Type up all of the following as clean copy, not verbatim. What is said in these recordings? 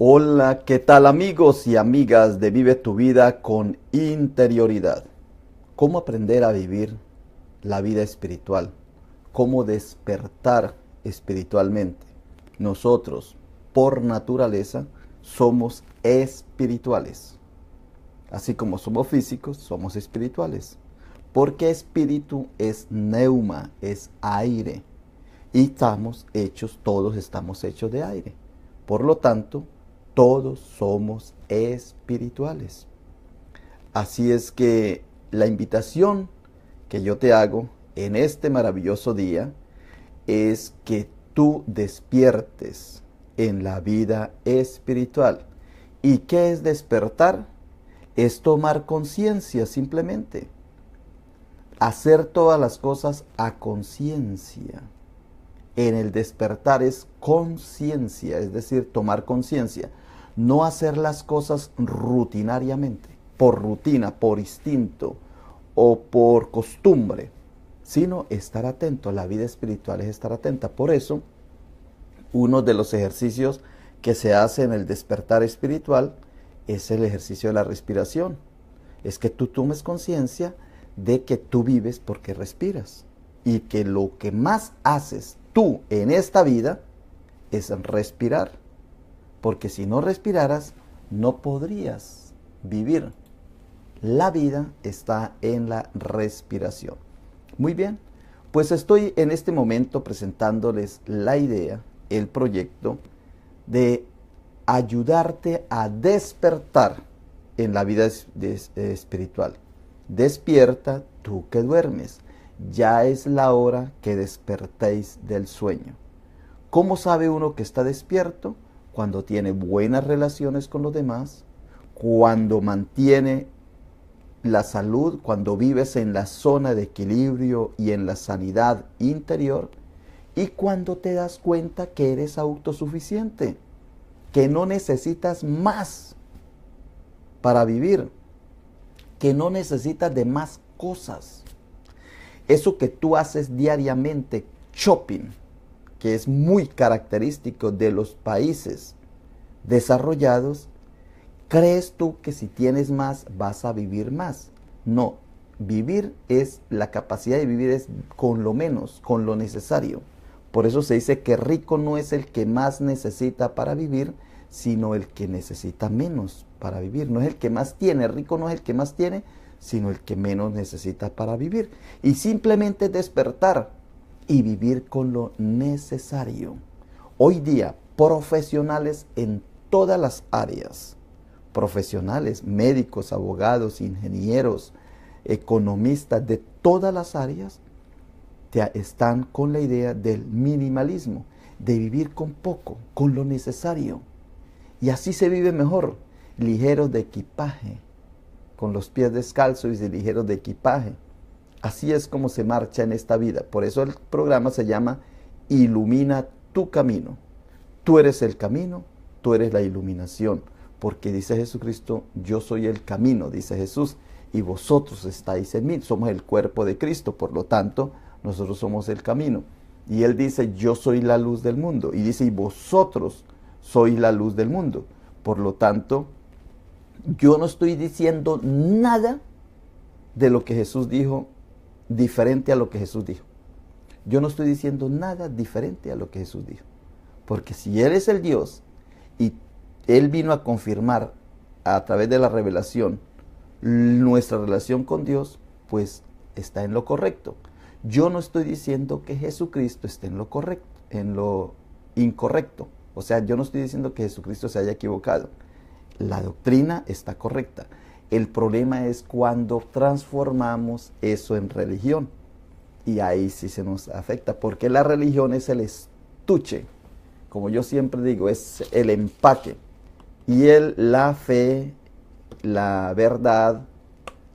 Hola, ¿qué tal amigos y amigas de Vive tu vida con interioridad? ¿Cómo aprender a vivir la vida espiritual? ¿Cómo despertar espiritualmente? Nosotros, por naturaleza, somos espirituales. Así como somos físicos, somos espirituales. Porque espíritu es neuma, es aire. Y todos estamos hechos de aire. Por lo tanto, todos somos espirituales. Así es que la invitación que yo te hago en este maravilloso día es que tú despiertes en la vida espiritual. ¿Y qué es despertar? Es tomar conciencia simplemente. Hacer todas las cosas a conciencia. En el despertar es conciencia, es decir, tomar conciencia. No hacer las cosas rutinariamente, por rutina, por instinto o por costumbre, sino estar atento. La vida espiritual es estar atenta. Por eso, uno de los ejercicios que se hace en el despertar espiritual es el ejercicio de la respiración. Es que tú tomes conciencia de que tú vives porque respiras y que lo que más haces tú en esta vida es respirar, porque si no respiraras no podrías vivir. La vida está en la respiración. Muy bien, pues estoy en este momento presentándoles la idea, el proyecto de ayudarte a despertar en la vida espiritual. Despierta tú que duermes. Ya es la hora que despertéis del sueño. ¿Cómo sabe uno que está despierto? Cuando tiene buenas relaciones con los demás, cuando mantiene la salud, cuando vives en la zona de equilibrio y en la sanidad interior, y cuando te das cuenta que eres autosuficiente, que no necesitas más para vivir, que no necesitas de más cosas. Eso que tú haces diariamente, shopping, que es muy característico de los países desarrollados, ¿crees tú que si tienes más vas a vivir más? No, vivir es, la capacidad de vivir es con lo menos, con lo necesario. Por eso se dice que rico no es el que más necesita para vivir, sino el que necesita menos para vivir. No es el que más tiene, rico no es el que más tiene, sino el que menos necesita para vivir. Y simplemente despertar y vivir con lo necesario. Hoy día, profesionales en todas las áreas, profesionales, médicos, abogados, ingenieros, economistas de todas las áreas, están con la idea del minimalismo, de vivir con poco, con lo necesario. Y así se vive mejor, ligeros de equipaje, con los pies descalzos y ligeros de equipaje. Así es como se marcha en esta vida. Por eso el programa se llama Ilumina tu camino. Tú eres el camino, tú eres la iluminación. Porque dice Jesucristo, yo soy el camino, dice Jesús, y vosotros estáis en mí. Somos el cuerpo de Cristo, por lo tanto, nosotros somos el camino. Y Él dice, yo soy la luz del mundo. Y dice, y vosotros sois la luz del mundo. Por lo tanto, yo no estoy diciendo nada de lo que Jesús dijo diferente a lo que Jesús dijo. Yo no estoy diciendo nada diferente a lo que Jesús dijo. Porque si Él es el Dios y Él vino a confirmar a través de la revelación nuestra relación con Dios, pues está en lo correcto. Yo no estoy diciendo que Jesucristo esté en lo correcto, en lo incorrecto. O sea, yo no estoy diciendo que Jesucristo se haya equivocado. La doctrina está correcta. El problema es cuando transformamos eso en religión. Y ahí sí se nos afecta, porque la religión es el estuche. Como yo siempre digo, es el empaque. Y la fe, la verdad,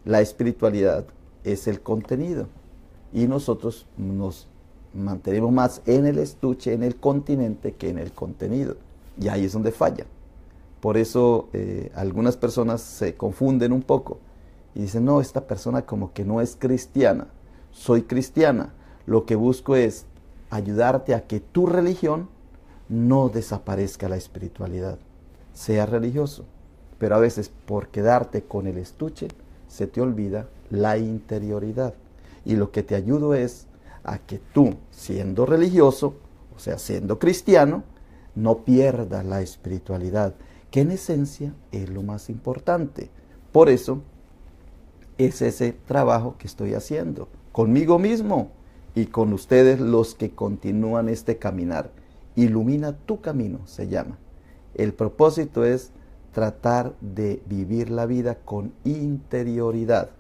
la espiritualidad es el contenido. Y nosotros nos mantenemos más en el estuche, en el continente, que en el contenido. Y ahí es donde falla. Por eso algunas personas se confunden un poco y dicen, no, esta persona como que no es cristiana. Soy cristiana. Lo que busco es ayudarte a que tu religión no desaparezca la espiritualidad, sea religioso. Pero a veces por quedarte con el estuche se te olvida la interioridad. Y lo que te ayudo es a que tú, siendo religioso, o sea, siendo cristiano, no pierdas la espiritualidad, que en esencia es lo más importante. Por eso es ese trabajo que estoy haciendo conmigo mismo y con ustedes, los que continúan este caminar. Ilumina tu camino, se llama. El propósito es tratar de vivir la vida con interioridad.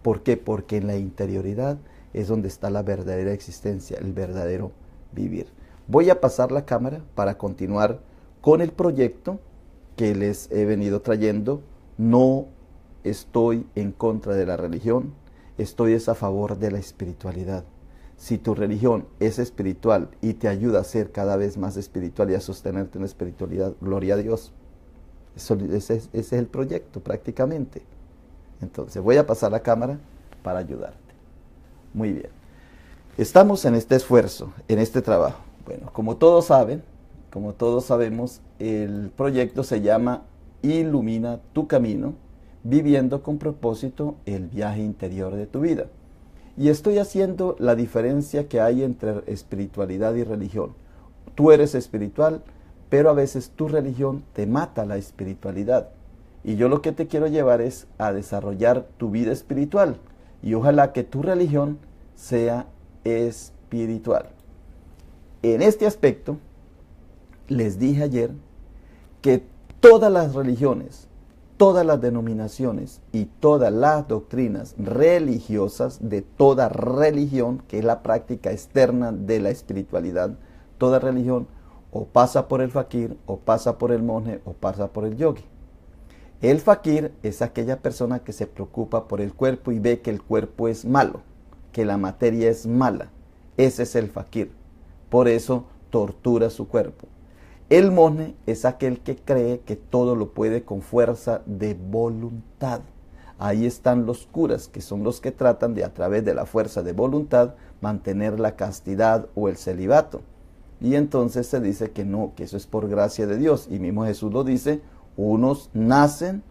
¿Por qué? Porque en la interioridad es donde está la verdadera existencia, el verdadero vivir. Voy a pasar la cámara para continuar con el proyecto que les he venido trayendo. No estoy en contra de la religión, estoy a favor de la espiritualidad. Si tu religión es espiritual y te ayuda a ser cada vez más espiritual y a sostenerte en la espiritualidad, gloria a Dios. Ese es el proyecto prácticamente. Entonces voy a pasar la cámara para ayudarte. Muy bien. Estamos en este esfuerzo, en este trabajo. Bueno, como todos saben, como todos sabemos, el proyecto se llama Ilumina tu camino, viviendo con propósito el viaje interior de tu vida. Y estoy haciendo la diferencia que hay entre espiritualidad y religión. Tú eres espiritual, pero a veces tu religión te mata la espiritualidad. Y yo lo que te quiero llevar es a desarrollar tu vida espiritual. Y ojalá que tu religión sea espiritual. En este aspecto, les dije ayer que todas las religiones, todas las denominaciones y todas las doctrinas religiosas de toda religión, que es la práctica externa de la espiritualidad, toda religión o pasa por el fakir, o pasa por el monje, o pasa por el yogi. El fakir es aquella persona que se preocupa por el cuerpo y ve que el cuerpo es malo, que la materia es mala. Ese es el fakir. Por eso tortura su cuerpo. El monje es aquel que cree que todo lo puede con fuerza de voluntad. Ahí están los curas, que son los que tratan de, a través de la fuerza de voluntad, mantener la castidad o el celibato. Y entonces se dice que no, que eso es por gracia de Dios. Y mismo Jesús lo dice, unos nacen,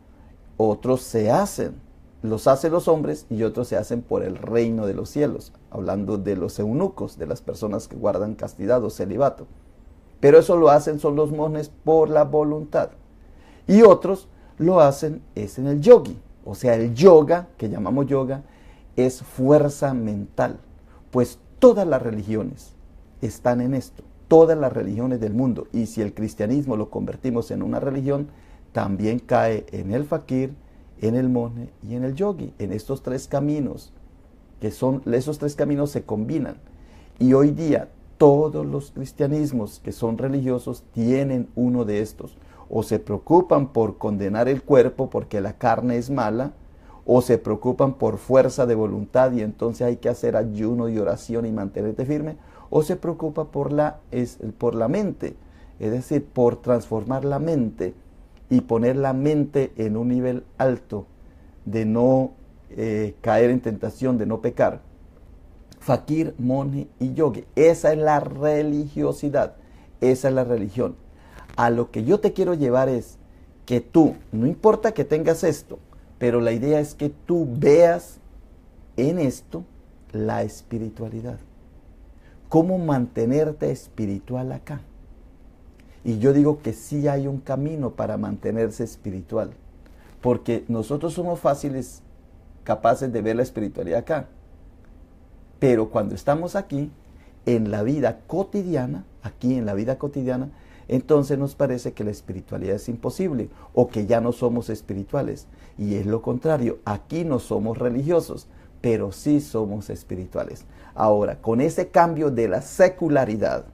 otros se hacen. Los hacen los hombres y otros se hacen por el reino de los cielos. Hablando de los eunucos, de las personas que guardan castidad o celibato. Pero eso lo hacen son los monjes por la voluntad. Y otros lo hacen es en el yogi. O sea, el yoga, que llamamos yoga, es fuerza mental. Pues todas las religiones están en esto. Todas las religiones del mundo. Y si el cristianismo lo convertimos en una religión, también cae en el fakir, en el monje y en el yogi. En estos tres caminos, esos tres caminos se combinan. Y hoy día todos los cristianismos que son religiosos tienen uno de estos. O se preocupan por condenar el cuerpo porque la carne es mala, o se preocupan por fuerza de voluntad y entonces hay que hacer ayuno y oración y mantenerte firme, o se preocupa por la mente, es decir, por transformar la mente y poner la mente en un nivel alto de no caer en tentación, de no pecar. Fakir, monje y yogi. Esa es la religiosidad, esa es la religión. A lo que yo te quiero llevar es que tú, no importa que tengas esto, pero la idea es que tú veas en esto la espiritualidad. ¿Cómo mantenerte espiritual acá? Y yo digo que sí hay un camino para mantenerse espiritual, porque nosotros somos fáciles, capaces de ver la espiritualidad acá. Pero cuando estamos aquí, en la vida cotidiana, entonces nos parece que la espiritualidad es imposible o que ya no somos espirituales. Y es lo contrario, aquí no somos religiosos, pero sí somos espirituales. Ahora, con ese cambio de la secularidad,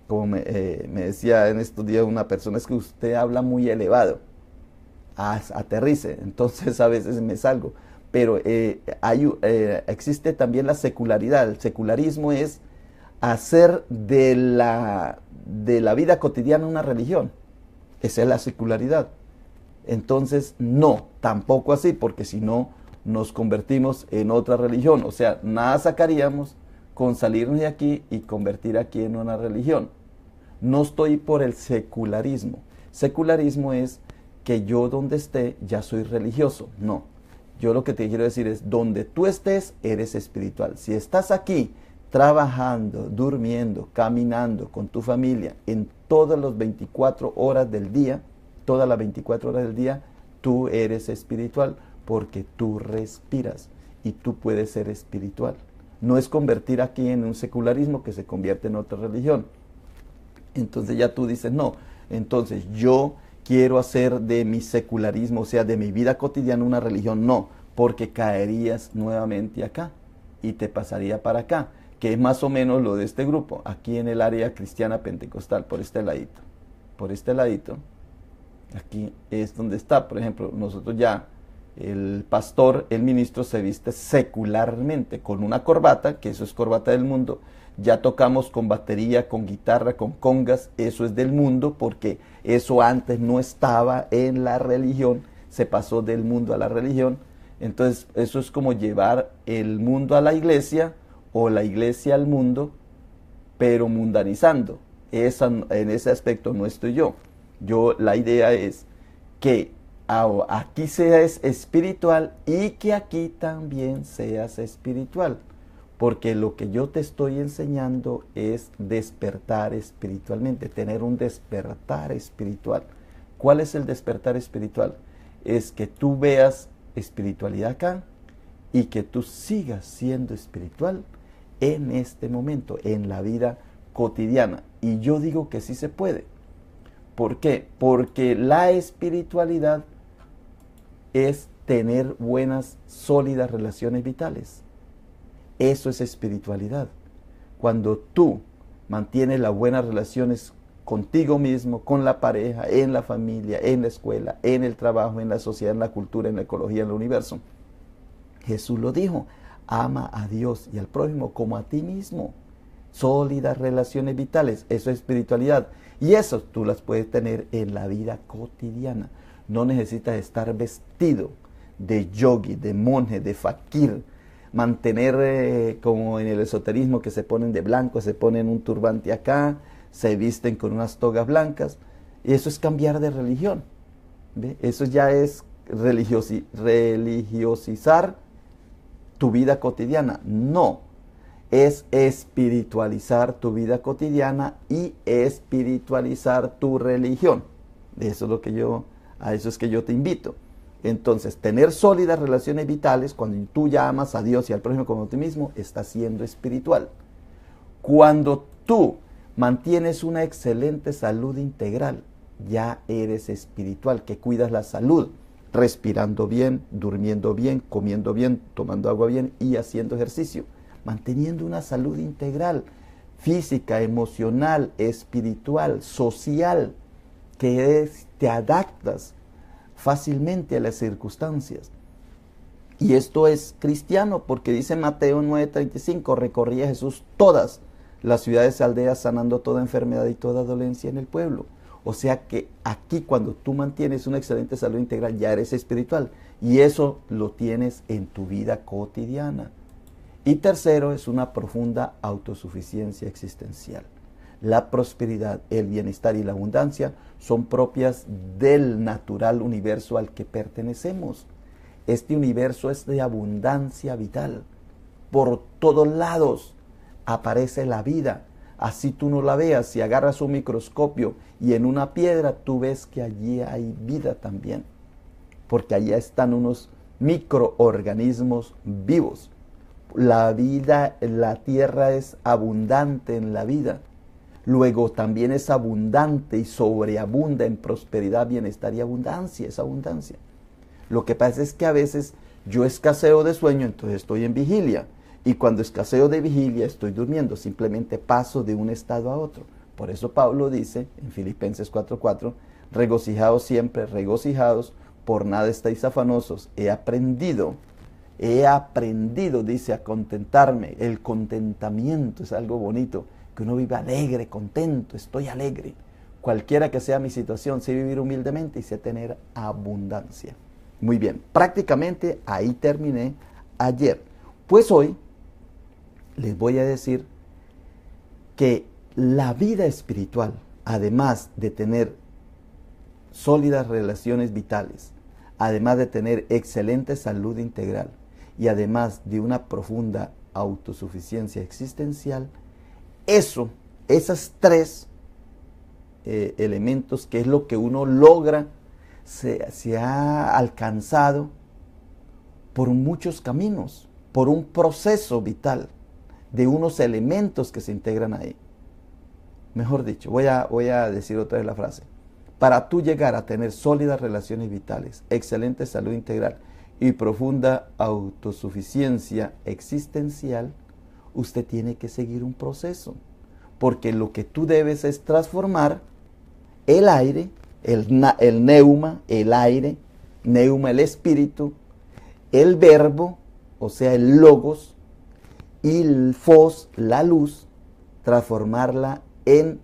como me decía en estos días una persona, es que usted habla muy elevado, aterrice, entonces a veces me salgo. Pero existe también la secularidad. El secularismo es hacer de la vida cotidiana una religión. Esa es la secularidad. Entonces, no, tampoco así, porque si no, nos convertimos en otra religión. O sea, nada sacaríamos con salirnos de aquí y convertir aquí en una religión. No estoy por el secularismo, Secularismo es que yo donde esté ya soy religioso. No, yo lo que te quiero decir es, donde tú estés, eres espiritual. Si estás aquí trabajando, durmiendo, caminando con tu familia en todas las 24 horas del día, todas las 24 horas del día, tú eres espiritual porque tú respiras y tú puedes ser espiritual. No es convertir aquí en un secularismo que se convierte en otra religión. Entonces ya tú dices, no, entonces yo quiero hacer de mi secularismo, o sea, de mi vida cotidiana una religión. No, porque caerías nuevamente acá y te pasaría para acá, que es más o menos lo de este grupo, aquí en el área cristiana pentecostal, por este ladito. Por este ladito, aquí es donde está, por ejemplo, nosotros ya, el pastor, el ministro se viste secularmente con una corbata, que eso es corbata del mundo. Ya tocamos con batería, con guitarra, con congas, eso es del mundo, porque eso antes no estaba en la religión, se pasó del mundo a la religión. Entonces eso es como llevar el mundo a la iglesia o la iglesia al mundo, pero mundanizando. En ese aspecto no estoy yo. La idea es que aquí seas espiritual y que aquí también seas espiritual. Porque lo que yo te estoy enseñando es despertar espiritualmente, tener un despertar espiritual. ¿Cuál es el despertar espiritual? Es que tú veas espiritualidad acá y que tú sigas siendo espiritual en este momento, en la vida cotidiana. Y yo digo que sí se puede. ¿Por qué? Porque la espiritualidad es tener buenas, sólidas relaciones vitales. Eso es espiritualidad. Cuando tú mantienes las buenas relaciones contigo mismo, con la pareja, en la familia, en la escuela, en el trabajo, en la sociedad, en la cultura, en la ecología, en el universo. Jesús lo dijo, ama a Dios y al prójimo como a ti mismo. Sólidas relaciones vitales, eso es espiritualidad. Y eso tú las puedes tener en la vida cotidiana. No necesitas estar vestido de yogi, de monje, de fakir, mantener como en el esoterismo que se ponen de blanco, se ponen un turbante acá, se visten con unas togas blancas. Y eso es cambiar de religión. ¿Ve? Eso ya es religiosizar tu vida cotidiana. No, es espiritualizar tu vida cotidiana y espiritualizar tu religión. Eso es lo que a eso es que yo te invito. Entonces, tener sólidas relaciones vitales, cuando tú ya amas a Dios y al prójimo como a ti mismo, estás siendo espiritual. Cuando tú mantienes una excelente salud integral, ya eres espiritual, que cuidas la salud, respirando bien, durmiendo bien, comiendo bien, tomando agua bien y haciendo ejercicio. Manteniendo una salud integral, física, emocional, espiritual, social, que te adaptas fácilmente a las circunstancias. Y esto es cristiano porque dice Mateo 9:35, recorría Jesús todas las ciudades y aldeas sanando toda enfermedad y toda dolencia en el pueblo. O sea que aquí cuando tú mantienes una excelente salud integral ya eres espiritual y eso lo tienes en tu vida cotidiana. Y tercero es una profunda autosuficiencia existencial. La prosperidad, el bienestar y la abundancia son propias del natural universo al que pertenecemos. Este universo es de abundancia vital. Por todos lados aparece la vida. Así tú no la veas, si agarras un microscopio y en una piedra tú ves que allí hay vida también. Porque allá están unos microorganismos vivos. La vida, la tierra es abundante en la vida. Luego también es abundante y sobreabunda en prosperidad, bienestar y abundancia, es abundancia. Lo que pasa es que a veces yo escaseo de sueño, entonces estoy en vigilia. Y cuando escaseo de vigilia estoy durmiendo, simplemente paso de un estado a otro. Por eso Pablo dice en Filipenses 4:4, regocijaos siempre, regocijados, por nada estáis afanosos. He aprendido, dice, a contentarme. El contentamiento es algo bonito, que uno vive alegre, contento, estoy alegre. Cualquiera que sea mi situación, sé vivir humildemente y sé tener abundancia. Muy bien, prácticamente ahí terminé ayer. Pues hoy les voy a decir que la vida espiritual, además de tener sólidas relaciones vitales, además de tener excelente salud integral y además de una profunda autosuficiencia existencial, esas tres elementos, que es lo que uno logra, se ha alcanzado por muchos caminos, por un proceso vital de unos elementos que se integran ahí. Mejor dicho, voy a decir otra vez la frase. Para tú llegar a tener sólidas relaciones vitales, excelente salud integral y profunda autosuficiencia existencial, usted tiene que seguir un proceso. Porque lo que tú debes es transformar el aire, el neuma, el aire, neuma, el espíritu, el verbo, o sea, el logos, y el fos, la luz, transformarla en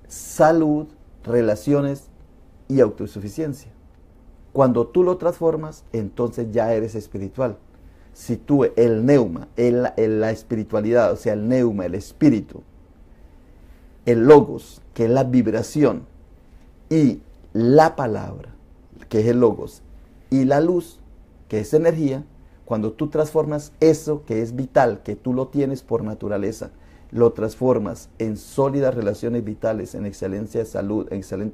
salud, relaciones y autosuficiencia. Cuando tú lo transformas, entonces ya eres espiritual. Si tú el neuma, la espiritualidad, o sea, el neuma, el espíritu, el logos, que es la vibración, y la palabra, que es el logos, y la luz, que es energía, cuando tú transformas eso que es vital, que tú lo tienes por naturaleza, lo transformas en sólidas relaciones vitales, en excelente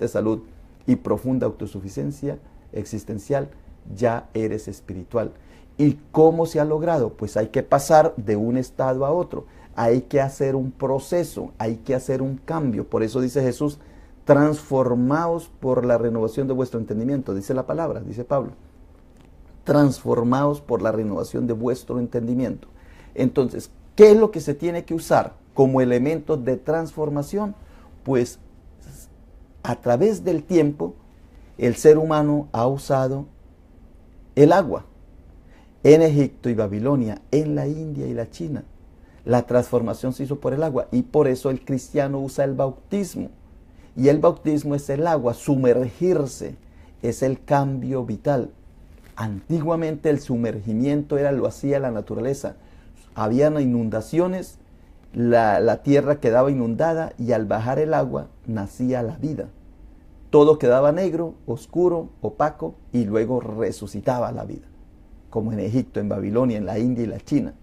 salud y profunda autosuficiencia existencial, ya eres espiritual. ¿Y cómo se ha logrado? Pues hay que pasar de un estado a otro. Hay que hacer un proceso, hay que hacer un cambio. Por eso dice Jesús, transformaos por la renovación de vuestro entendimiento. Dice la palabra, dice Pablo. Transformaos por la renovación de vuestro entendimiento. Entonces, ¿qué es lo que se tiene que usar como elemento de transformación? Pues a través del tiempo, el ser humano ha usado el agua. En Egipto y Babilonia, en la India y la China, la transformación se hizo por el agua, y por eso el cristiano usa el bautismo. Y el bautismo es el agua, sumergirse, es el cambio vital. Antiguamente el sumergimiento lo hacía la naturaleza. Habían inundaciones, la tierra quedaba inundada y al bajar el agua nacía la vida. Todo quedaba negro, oscuro, opaco y luego resucitaba la vida. Como en Egipto, en Babilonia, en la India y la China.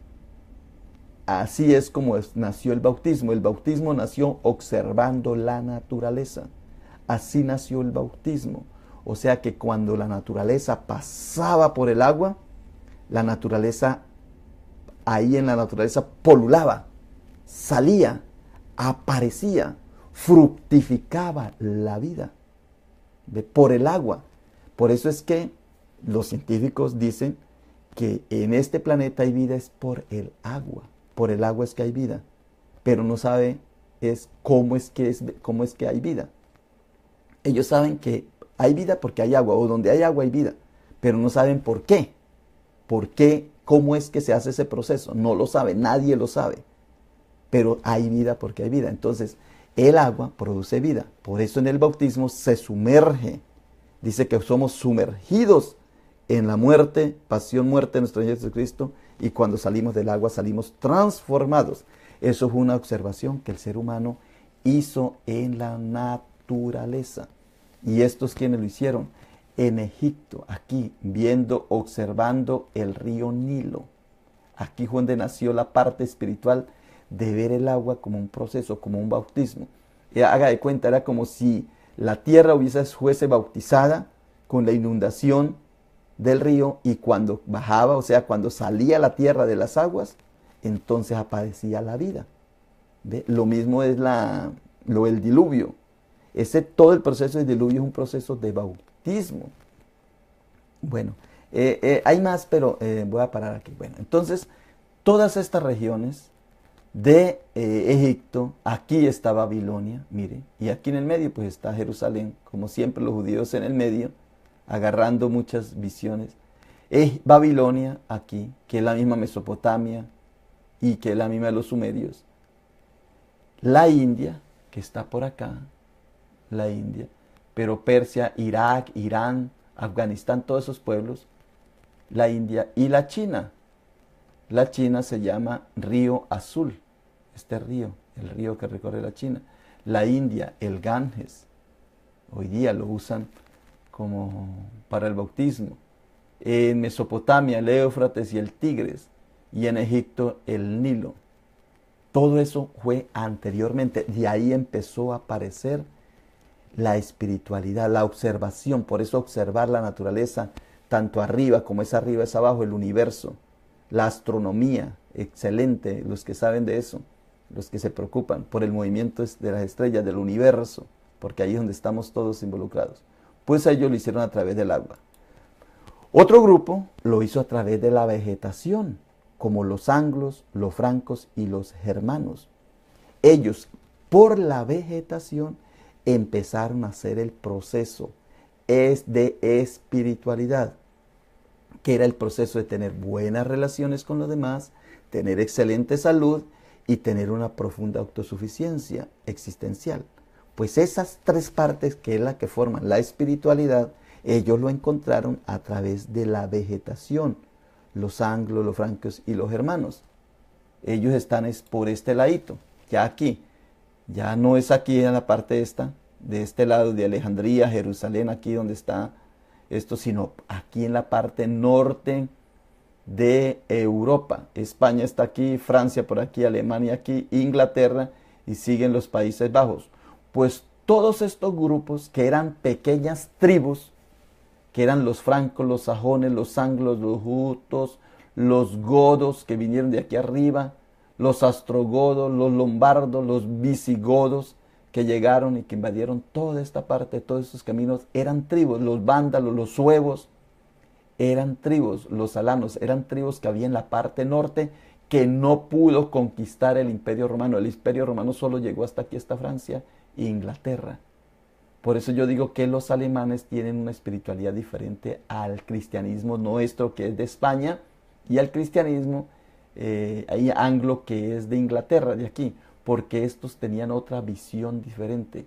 Así es como nació el bautismo. El bautismo nació observando la naturaleza. Así nació el bautismo. O sea que cuando la naturaleza pasaba por el agua, la naturaleza, ahí en la naturaleza polulaba, salía, aparecía, fructificaba la vida por el agua. Por eso es que los científicos dicen que en este planeta hay vida es por el agua. Por el agua es que hay vida. Pero no sabe cómo es que hay vida. Ellos saben que hay vida porque hay agua, o donde hay agua hay vida, pero no saben por qué. ¿Por qué? ¿Cómo es que se hace ese proceso? No lo sabe, nadie lo sabe. Pero hay vida porque hay vida. Entonces, el agua produce vida. Por eso en el bautismo se sumerge. Dice que somos sumergidos en la muerte, pasión, muerte de nuestro Señor Jesucristo, y cuando salimos del agua salimos transformados. Eso es una observación que el ser humano hizo en la naturaleza. Y estos quienes lo hicieron en Egipto, aquí, observando el río Nilo. Aquí fue donde nació la parte espiritual de ver el agua como un proceso, como un bautismo. Y haga de cuenta, era como si la tierra fuese bautizada con la inundación del río, y cuando bajaba, o sea, cuando salía la tierra de las aguas, entonces aparecía la vida. ¿Ve? Lo mismo es el diluvio. Todo el proceso del diluvio es un proceso de bautismo. Bueno, hay más, pero voy a parar aquí. Bueno, entonces, todas estas regiones de Egipto, aquí está Babilonia, mire, y aquí en el medio pues está Jerusalén, como siempre los judíos en el medio, agarrando muchas visiones. Babilonia aquí, que es la misma Mesopotamia y que es la misma de los sumerios. La India, que está por acá, la India, pero Persia, Irak, Irán, Afganistán, todos esos pueblos, la India y la China. La China se llama Río Azul, este río, el río que recorre la China. La India, el Ganges. Hoy día lo usan como para el bautismo. En Mesopotamia el Éufrates y el Tigris, y en Egipto el Nilo. Todo eso fue anteriormente, de ahí empezó a aparecer la espiritualidad, la observación. Por eso observar la naturaleza, tanto arriba como es arriba, es abajo, el universo, la astronomía, excelente, los que saben de eso, los que se preocupan por el movimiento de las estrellas, del universo, porque ahí es donde estamos todos involucrados. Pues ellos lo hicieron a través del agua. Otro grupo lo hizo a través de la vegetación, como los anglos, los francos y los germanos. Ellos, por la vegetación, empezaron a hacer el proceso de espiritualidad, que era el proceso de tener buenas relaciones con los demás, tener excelente salud y tener una profunda autosuficiencia existencial. Pues esas tres partes, que es la que forman la espiritualidad, ellos lo encontraron a través de la vegetación, los anglos, los francos y los germanos. Ellos están por este ladito, ya aquí. Ya no es aquí en la parte esta, de este lado de Alejandría, Jerusalén, aquí donde está esto, sino aquí en la parte norte de Europa. España está aquí, Francia por aquí, Alemania aquí, Inglaterra, y siguen los Países Bajos. Pues todos estos grupos, que eran pequeñas tribus, que eran los francos, los sajones, los anglos, los jutos, los godos, que vinieron de aquí arriba, los astrogodos, los lombardos, los visigodos, que llegaron y que invadieron toda esta parte, todos estos caminos, eran tribus. Los vándalos, los suevos, eran tribus. Los alanos eran tribus que había en la parte norte, que no pudo conquistar el Imperio Romano. El Imperio Romano solo llegó hasta aquí, hasta Francia e Inglaterra. Por eso yo digo que los alemanes tienen una espiritualidad diferente al cristianismo nuestro, que es de España, y al cristianismo anglo, que es de Inglaterra, de aquí, porque estos tenían otra visión diferente.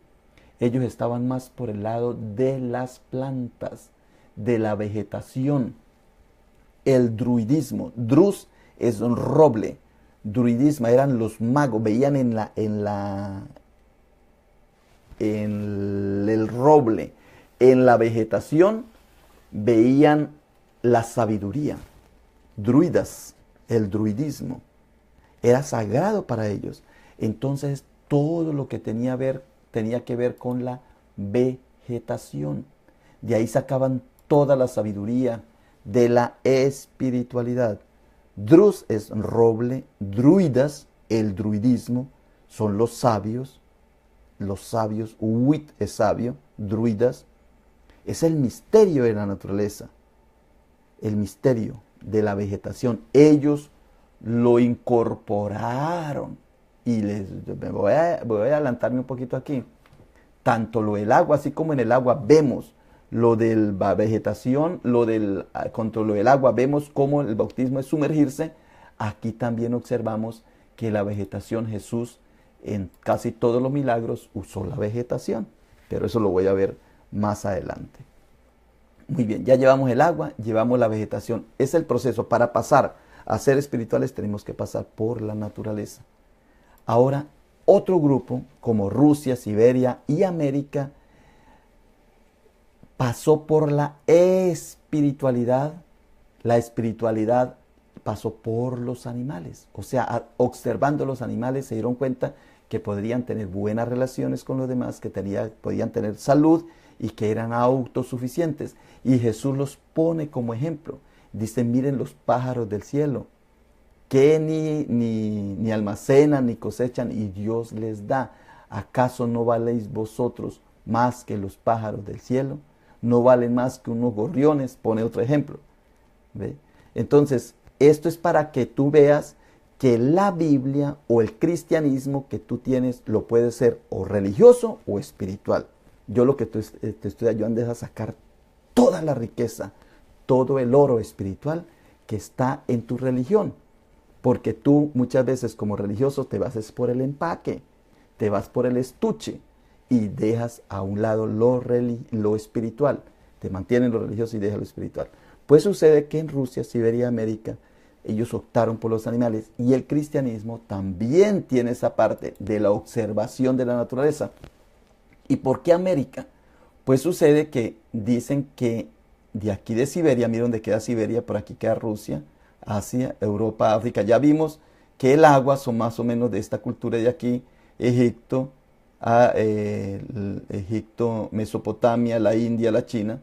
Ellos estaban más por el lado de las plantas, de la vegetación. El druidismo, drus es un roble, druidismo eran los magos, veían en el roble, en la vegetación, veían la sabiduría. Druidas, el druidismo, era sagrado para ellos. Entonces todo lo que tenía que ver con la vegetación. De ahí sacaban toda la sabiduría de la espiritualidad. Drus es roble, druidas, el druidismo, son los sabios, Wit es sabio, druidas, es el misterio de la naturaleza, el misterio de la vegetación. Ellos lo incorporaron. Y voy a adelantarme un poquito aquí. Tanto lo del agua, así como en el agua vemos lo de la vegetación, contra lo del agua vemos cómo el bautismo es sumergirse. Aquí también observamos que la vegetación, Jesús en casi todos los milagros usó la vegetación, pero eso lo voy a ver más adelante. Muy bien, ya llevamos el agua, llevamos la vegetación. Es el proceso. Para pasar a ser espirituales tenemos que pasar por la naturaleza. Ahora, otro grupo como Rusia, Siberia y América pasó por la espiritualidad. La espiritualidad pasó por los animales. O sea, observando los animales se dieron cuenta que podrían tener buenas relaciones con los demás, que podían tener salud y que eran autosuficientes. Y Jesús los pone como ejemplo. Dice, miren los pájaros del cielo, que ni almacenan ni cosechan, y Dios les da. ¿Acaso no valéis vosotros más que los pájaros del cielo? ¿No valen más que unos gorriones? Pone otro ejemplo. ¿Ve? Entonces, esto es para que tú veas que la Biblia o el cristianismo que tú tienes lo puede ser o religioso o espiritual. Yo lo que te estoy ayudando es a sacar toda la riqueza, todo el oro espiritual que está en tu religión. Porque tú muchas veces como religioso te vas por el empaque, te vas por el estuche y dejas a un lado lo espiritual. Te mantienes lo religioso y dejas lo espiritual. Pues sucede que en Rusia, Siberia y América, ellos optaron por los animales, y el cristianismo también tiene esa parte de la observación de la naturaleza. ¿Y por qué América? Pues sucede que dicen que de aquí de Siberia, mira dónde queda Siberia, por aquí queda Rusia, Asia, Europa, África. Ya vimos que el agua son más o menos de esta cultura de aquí, Egipto, Egipto, Mesopotamia, la India, la China,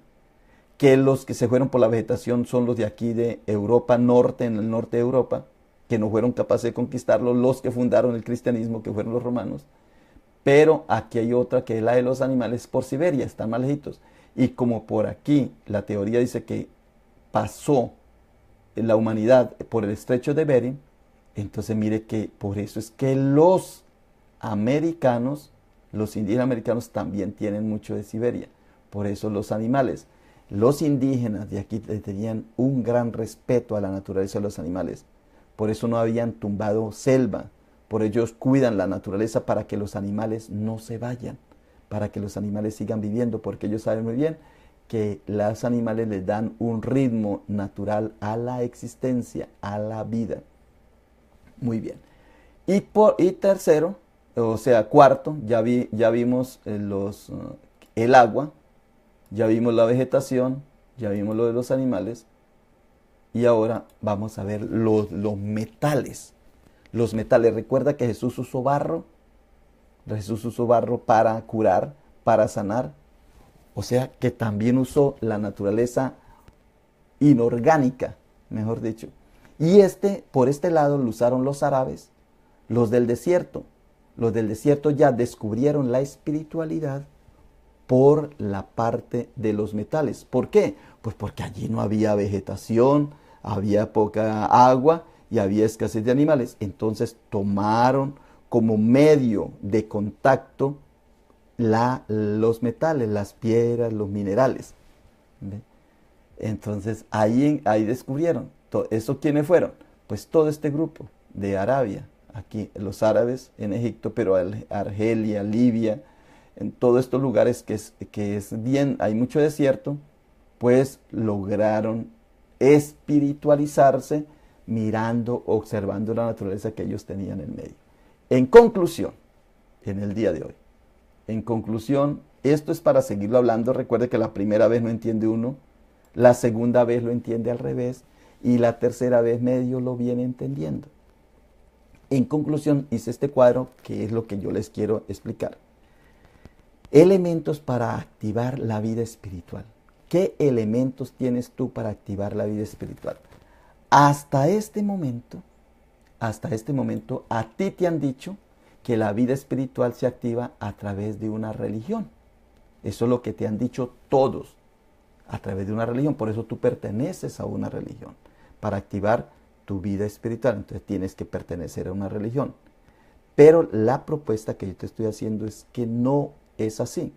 que los que se fueron por la vegetación son los de aquí de Europa Norte, en el norte de Europa, que no fueron capaces de conquistarlo, los que fundaron el cristianismo, que fueron los romanos. Pero aquí hay otra que es la de los animales por Siberia, están más lejitos. Y como por aquí la teoría dice que pasó la humanidad por el estrecho de Bering, entonces mire que por eso es que los americanos, los indígenas americanos también tienen mucho de Siberia. Por eso los animales, los indígenas de aquí tenían un gran respeto a la naturaleza de los animales. Por eso no habían tumbado selva. Por ellos cuidan la naturaleza para que los animales no se vayan, para que los animales sigan viviendo, porque ellos saben muy bien que los animales les dan un ritmo natural a la existencia, a la vida. Muy bien. Y tercero, o sea, cuarto, ya vimos el agua, ya vimos la vegetación, ya vimos lo de los animales, y ahora vamos a ver los metales. Los metales, recuerda que Jesús usó barro para curar, para sanar, o sea que también usó la naturaleza inorgánica, mejor dicho. Y por este lado lo usaron los árabes, los del desierto. Los del desierto ya descubrieron la espiritualidad por la parte de los metales. ¿Por qué? Pues porque allí no había vegetación, había poca agua y había escasez de animales. Entonces tomaron como medio de contacto los metales, las piedras, los minerales. ¿Ve? Entonces ahí descubrieron. ¿Eso quiénes fueron? Pues todo este grupo de Arabia, aquí los árabes en Egipto, pero Argelia, Libia, en todos estos lugares que es bien, hay mucho desierto, pues lograron espiritualizarse mirando, observando la naturaleza que ellos tenían en medio. En conclusión, en el día de hoy, en conclusión, esto es para seguirlo hablando. Recuerde que la primera vez no entiende uno, la segunda vez lo entiende al revés y la tercera vez medio lo viene entendiendo. En conclusión, hice este cuadro que es lo que yo les quiero explicar. Elementos para activar la vida espiritual. ¿Qué elementos tienes tú para activar la vida espiritual? Hasta este momento, a ti te han dicho que la vida espiritual se activa a través de una religión. Eso es lo que te han dicho todos, a través de una religión. Por eso tú perteneces a una religión, para activar tu vida espiritual. Entonces tienes que pertenecer a una religión. Pero la propuesta que yo te estoy haciendo es que no es así.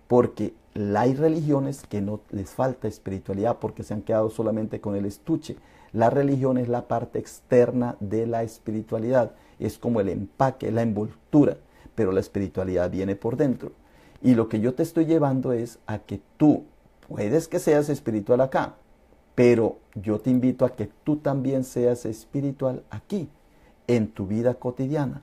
Porque hay religiones que no les falta espiritualidad porque se han quedado solamente con el estuche. La religión es la parte externa de la espiritualidad. Es como el empaque, la envoltura. Pero la espiritualidad viene por dentro. Y lo que yo te estoy llevando es a que tú, puedes que seas espiritual acá, pero yo te invito a que tú también seas espiritual aquí, en tu vida cotidiana.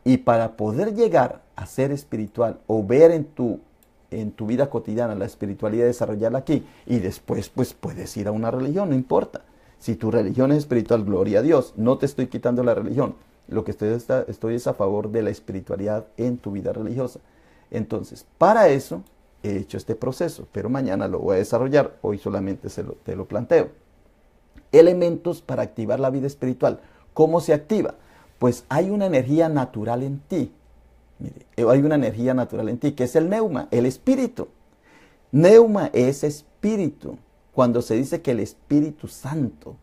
Y para poder llegar a ser espiritual o ver en tu vida cotidiana la espiritualidad, desarrollarla aquí, y después pues puedes ir a una religión, no importa. Si tu religión es espiritual, gloria a Dios, no te estoy quitando la religión. Lo que estoy es a favor de la espiritualidad en tu vida religiosa. Entonces, para eso he hecho este proceso, pero mañana lo voy a desarrollar, hoy solamente te lo planteo. Elementos para activar la vida espiritual. ¿Cómo se activa? Pues hay una energía natural en ti. Mire, hay una energía natural en ti, que es el neuma, el espíritu. Neuma es espíritu. Cuando se dice que el Espíritu Santo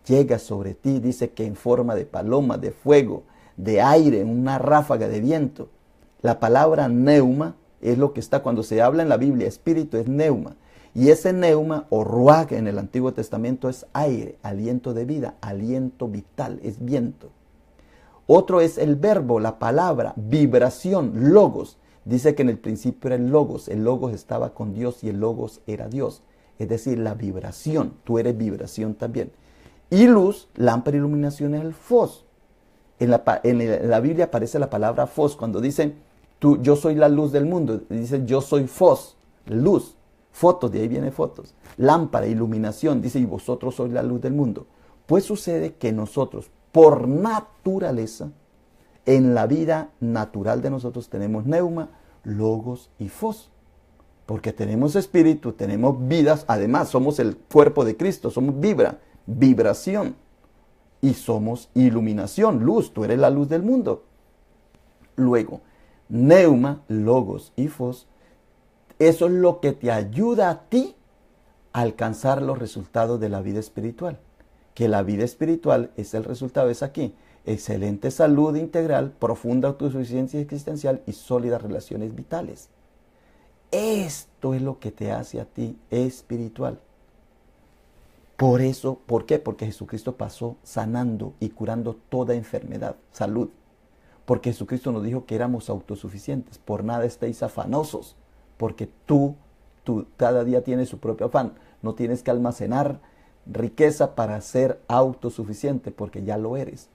llega sobre ti, dice que en forma de paloma, de fuego, de aire, en una ráfaga de viento. La palabra neuma es lo que está cuando se habla en la Biblia, espíritu es neuma. Y ese neuma o ruach en el Antiguo Testamento es aire, aliento de vida, aliento vital, es viento. Otro es el verbo, la palabra, vibración, logos. Dice que en el principio era el logos estaba con Dios y el logos era Dios. Es decir, la vibración, tú eres vibración también. Y luz, lámpara, iluminación es el fos. En la Biblia aparece la palabra fos cuando dicen, yo soy la luz del mundo. Dice, yo soy fos. luz, fotos, de ahí viene fotos, lámpara, iluminación, dice, y vosotros sois la luz del mundo. Pues sucede que nosotros, por naturaleza, en la vida natural de nosotros tenemos neuma, logos y fos. Porque tenemos espíritu, tenemos vidas, además somos el cuerpo de Cristo, somos vibración. Y somos iluminación, luz, tú eres la luz del mundo. Luego, neuma, logos y fos, eso es lo que te ayuda a ti a alcanzar los resultados de la vida espiritual. Que la vida espiritual es el resultado, es aquí. Excelente salud integral, profunda autosuficiencia existencial y sólidas relaciones vitales. Esto es lo que te hace a ti espiritual. Por eso, ¿por qué? Porque Jesucristo pasó sanando y curando toda enfermedad, salud. Porque Jesucristo nos dijo que éramos autosuficientes. Por nada estéis afanosos, porque tú cada día tienes su propio afán. No tienes que almacenar riqueza para ser autosuficiente, porque ya lo eres.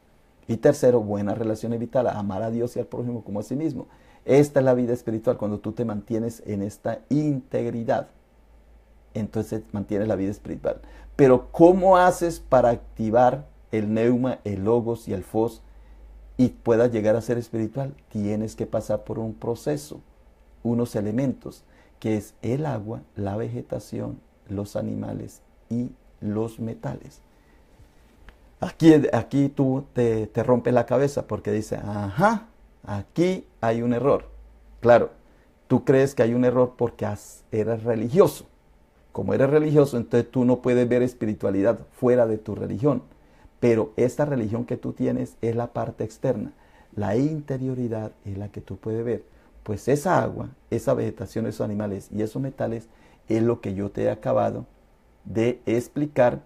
Y tercero, buenas relaciones vitales, amar a Dios y al prójimo como a sí mismo. Esta es la vida espiritual, cuando tú te mantienes en esta integridad. Entonces mantienes la vida espiritual. Pero ¿cómo haces para activar el neuma, el logos y el fos y puedas llegar a ser espiritual? Tienes que pasar por un proceso, unos elementos, que es el agua, la vegetación, los animales y los metales. Aquí tú te rompes la cabeza porque dices, ajá, aquí hay un error. Claro, tú crees que hay un error porque eres religioso. Como eres religioso, entonces tú no puedes ver espiritualidad fuera de tu religión. Pero esta religión que tú tienes es la parte externa. La interioridad es la que tú puedes ver. Pues esa agua, esa vegetación, esos animales y esos metales es lo que yo te he acabado de explicar,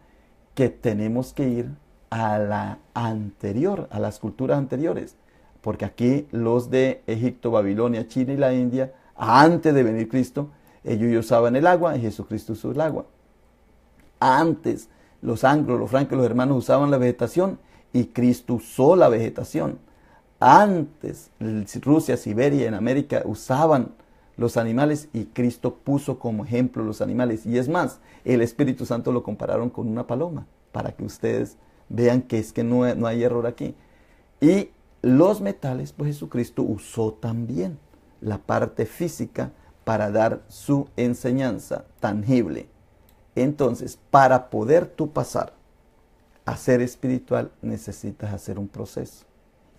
que tenemos que ir a la anterior, a las culturas anteriores. Porque aquí los de Egipto, Babilonia, China y la India, antes de venir Cristo, ellos usaban el agua y Jesucristo usó el agua. Antes, los anglos, los francos, los hermanos usaban la vegetación y Cristo usó la vegetación. Antes, Rusia, Siberia, en América usaban los animales y Cristo puso como ejemplo los animales. Y es más, el Espíritu Santo lo compararon con una paloma, para que ustedes vean que es que no hay error aquí. Y los metales, pues Jesucristo usó también la parte física para dar su enseñanza tangible. Entonces, para poder tú pasar a ser espiritual, necesitas hacer un proceso.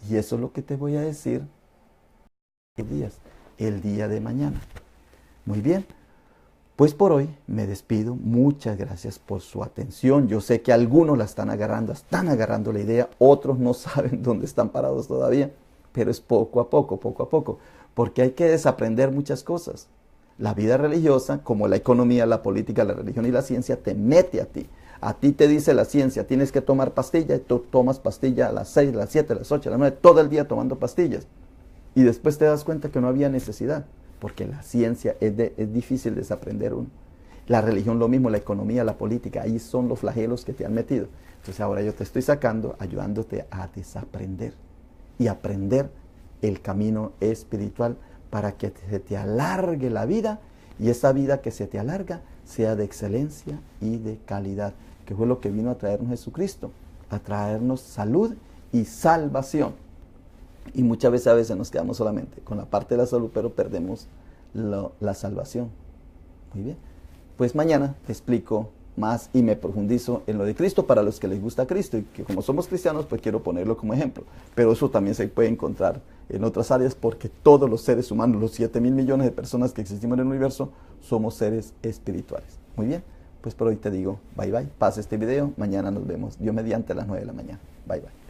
Y eso es lo que te voy a decir el día de mañana. Muy bien, pues por hoy me despido. Muchas gracias por su atención. Yo sé que algunos la están agarrando la idea, otros no saben dónde están parados todavía, pero es poco a poco, porque hay que desaprender muchas cosas. La vida religiosa, como la economía, la política, la religión y la ciencia, te mete a ti. A ti te dice la ciencia, tienes que tomar pastilla, y tú tomas pastilla a las 6, a las 7, a las 8, a las 9, todo el día tomando pastillas. Y después te das cuenta que no había necesidad, porque la ciencia es difícil desaprender uno. La religión lo mismo, la economía, la política, ahí son los flagelos que te han metido. Entonces ahora yo te estoy sacando, ayudándote a desaprender y aprender el camino espiritual para que se te alargue la vida, y esa vida que se te alarga sea de excelencia y de calidad, que fue lo que vino a traernos Jesucristo, a traernos salud y salvación. Y muchas veces a veces nos quedamos solamente con la parte de la salud, pero perdemos la salvación. Muy bien, pues mañana te explico más y me profundizo en lo de Cristo para los que les gusta Cristo, y que como somos cristianos pues quiero ponerlo como ejemplo, pero eso también se puede encontrar en otras áreas, porque todos los seres humanos, los 7.000 millones de personas que existimos en el universo, somos seres espirituales. Muy bien, pues por hoy te digo bye bye, pasa este video, mañana nos vemos, Dios mediante, a las 9 de la mañana. Bye bye.